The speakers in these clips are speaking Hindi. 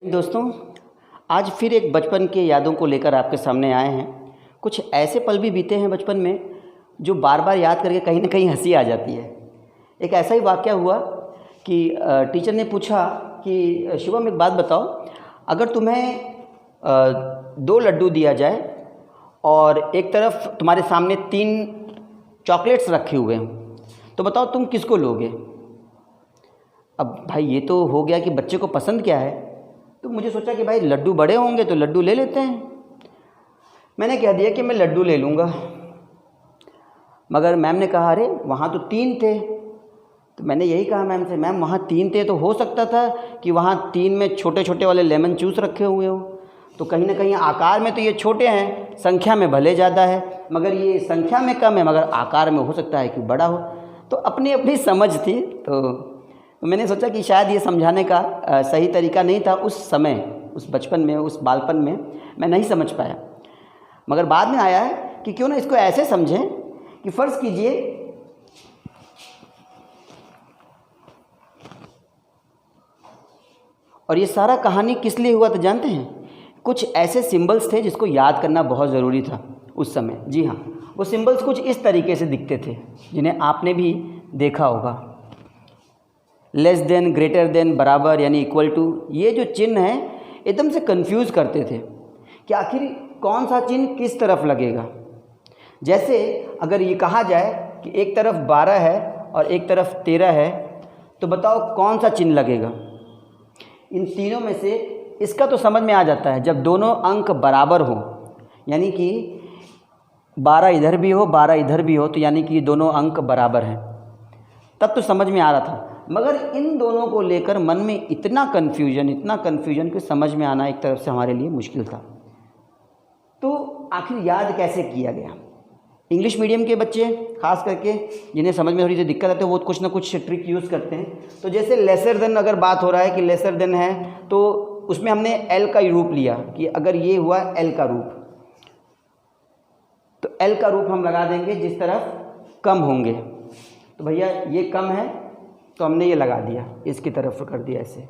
दोस्तों, आज फिर एक बचपन के यादों को लेकर आपके सामने आए हैं। कुछ ऐसे पल भी बीते हैं बचपन में जो बार बार याद करके कहीं ना कहीं हंसी आ जाती है। एक ऐसा ही वाक़या हुआ कि टीचर ने पूछा कि शिवम एक बात बताओ, अगर तुम्हें 2 लड्डू दिया जाए और एक तरफ तुम्हारे सामने 3 चॉकलेट्स रखे हुए हैं, तो बताओ तुम किसको लोगे। अब भाई ये तो हो गया कि बच्चे को पसंद क्या है, तो मुझे सोचा कि भाई लड्डू बड़े होंगे तो लड्डू ले लेते हैं। मैंने कह दिया कि मैं लड्डू ले लूँगा, मगर मैम ने कहा अरे वहाँ तो 3 थे। तो मैंने यही कहा मैम से, मैम वहाँ 3 थे तो हो सकता था कि वहाँ 3 में छोटे छोटे वाले लेमन जूस रखे हुए हो, तो कहीं ना कहीं आकार में तो ये छोटे हैं, संख्या में भले ज़्यादा है, मगर ये संख्या में कम है मगर आकार में हो सकता है कि बड़ा हो। तो अपनी अपनी समझ थी। तो मैंने सोचा कि शायद ये समझाने का सही तरीका नहीं था उस समय, उस बचपन में, उस बालपन में मैं नहीं समझ पाया। मगर बाद में आया है कि क्यों ना इसको ऐसे समझें कि फ़र्ज़ कीजिए और ये सारा कहानी किस लिए हुआ तो जानते हैं? कुछ ऐसे सिंबल्स थे जिसको याद करना बहुत ज़रूरी था उस समय। जी हाँ, वो सिंबल्स कुछ इस तरीके से दिखते थे जिन्हें आपने भी देखा होगा। लेस देन, ग्रेटर देन, बराबर यानी इक्वल टू, ये जो चिन्ह हैं एकदम से कंफ्यूज करते थे कि आखिर कौन सा चिन्ह किस तरफ लगेगा। जैसे अगर ये कहा जाए कि एक तरफ 12 है और एक तरफ 13 है, तो बताओ कौन सा चिन्ह लगेगा। इन तीनों में से इसका तो समझ में आ जाता है जब दोनों अंक बराबर हो, यानी कि 12 इधर भी हो 12 इधर भी हो, तो यानी कि दोनों अंक बराबर हैं, तब तो समझ में आ रहा था। मगर इन दोनों को लेकर मन में इतना कन्फ्यूजन कि समझ में आना एक तरफ से हमारे लिए मुश्किल था। तो आखिर याद कैसे किया गया? इंग्लिश मीडियम के बच्चे खास करके जिन्हें समझ में थोड़ी सी दिक्कत आती है वो कुछ ना कुछ ट्रिक यूज़ करते हैं। तो जैसे लेसर देन, अगर बात हो रहा है कि लेसर देन है, तो उसमें हमने एल का रूप लिया कि अगर ये हुआ एल का रूप, तो एल का रूप हम लगा देंगे जिस तरफ कम होंगे। तो भैया ये कम है तो हमने ये लगा दिया, इसकी तरफ कर दिया ऐसे।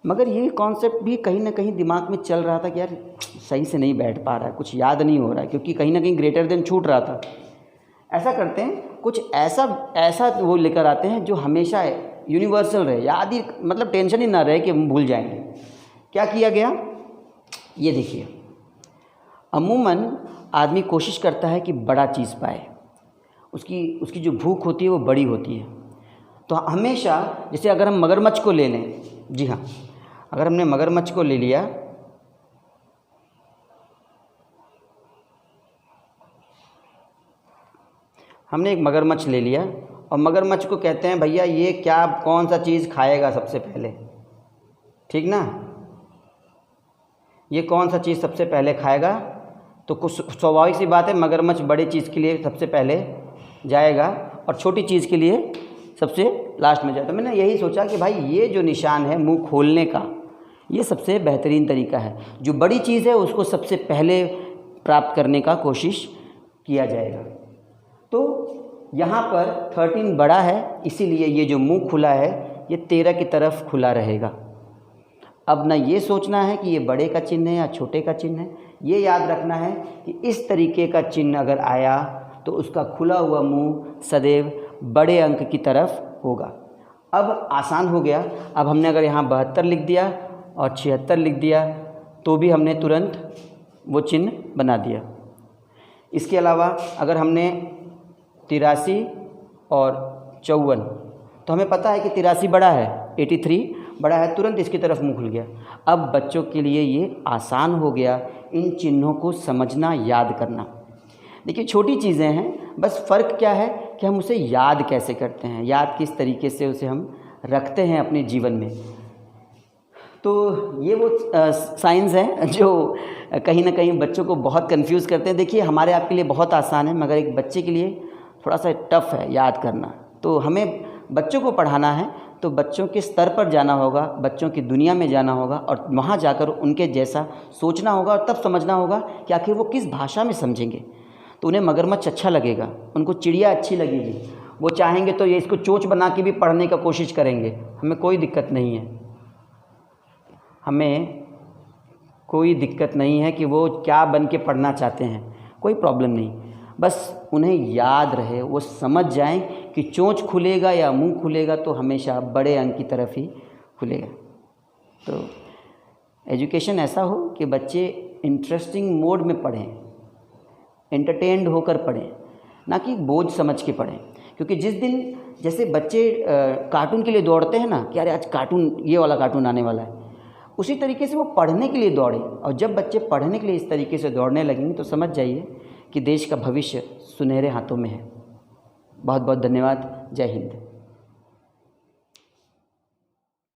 मगर ये कॉन्सेप्ट भी कहीं ना कहीं दिमाग में चल रहा था कि यार सही से नहीं बैठ पा रहा है, कुछ याद नहीं हो रहा है, क्योंकि कहीं ना कहीं ग्रेटर देन छूट रहा था। ऐसा करते हैं, कुछ ऐसा वो लेकर आते हैं जो हमेशा यूनिवर्सल रहे, याद ही, मतलब टेंशन ही ना रहे कि हम भूल जाएंगे। क्या किया गया ये देखिए। अमूमन आदमी कोशिश करता है कि बड़ा चीज़ पाए, उसकी जो भूख होती है वो बड़ी होती है। तो हमेशा, जैसे अगर हम मगरमच्छ को ले लें, जी हाँ, अगर हमने मगरमच्छ को ले लिया, हमने एक मगरमच्छ ले लिया और मगरमच्छ को कहते हैं भैया ये क्या, कौन सा चीज़ खाएगा सबसे पहले, ठीक ना, ये कौन सा चीज़ सबसे पहले खाएगा। तो कुछ स्वाभाविक सी बात है, मगरमच्छ बड़े चीज़ के लिए सबसे पहले जाएगा और छोटी चीज़ के लिए सबसे लास्ट में जाए। तो मैंने यही सोचा कि भाई ये जो निशान है मुंह खोलने का, ये सबसे बेहतरीन तरीका है। जो बड़ी चीज़ है उसको सबसे पहले प्राप्त करने का कोशिश किया जाएगा। तो यहाँ पर 13 बड़ा है, इसीलिए ये जो मुंह खुला है ये 13 की तरफ खुला रहेगा। अब ना ये सोचना है कि ये बड़े का चिन्ह है या छोटे का चिन्ह है, ये याद रखना है कि इस तरीके का चिन्ह अगर आया तो उसका खुला हुआ मुंह सदैव बड़े अंक की तरफ होगा। अब आसान हो गया। अब हमने अगर यहाँ 72 लिख दिया और 76 लिख दिया तो भी हमने तुरंत वो चिन्ह बना दिया। इसके अलावा अगर हमने 83 और 54, तो हमें पता है कि 83 बड़ा है, 83 बड़ा है, तुरंत इसकी तरफ मुँह खुल गया। अब बच्चों के लिए ये आसान हो गया इन चिन्हों को समझना, याद करना। देखिए छोटी चीज़ें हैं, बस फ़र्क क्या है कि हम उसे याद कैसे करते हैं, याद किस तरीके से उसे हम रखते हैं अपने जीवन में। तो ये वो साइंस हैं जो कहीं ना कहीं बच्चों को बहुत कंफ्यूज करते हैं। देखिए हमारे आपके लिए बहुत आसान है, मगर एक बच्चे के लिए थोड़ा सा टफ़ है याद करना। तो हमें बच्चों को पढ़ाना है तो बच्चों के स्तर पर जाना होगा, बच्चों की दुनिया में जाना होगा और वहाँ जाकर उनके जैसा सोचना होगा और तब समझना होगा कि आखिर वो किस भाषा में समझेंगे। तो उन्हें मगरमच्छ अच्छा लगेगा, उनको चिड़िया अच्छी लगेगी, वो चाहेंगे तो ये इसको चोंच बना के भी पढ़ने का कोशिश करेंगे, हमें कोई दिक्कत नहीं है। हमें कोई दिक्कत नहीं है कि वो क्या बन के पढ़ना चाहते हैं, कोई प्रॉब्लम नहीं। बस उन्हें याद रहे, वो समझ जाएं कि चोंच खुलेगा या मुंह खुलेगा तो हमेशा बड़े अंक की तरफ ही खुलेगा। तो एजुकेशन ऐसा हो कि बच्चे इंटरेस्टिंग मोड में पढ़ें, एंटरटेन्ड होकर पढ़ें, ना कि बोझ समझ के पढ़ें। क्योंकि जिस दिन जैसे बच्चे कार्टून के लिए दौड़ते हैं ना कि अरे आज कार्टून, ये वाला कार्टून आने वाला है, उसी तरीके से वो पढ़ने के लिए दौड़े। और जब बच्चे पढ़ने के लिए इस तरीके से दौड़ने लगेंगे तो समझ जाइए कि देश का भविष्य सुनहरे हाथों में है। बहुत बहुत धन्यवाद। जय हिंद।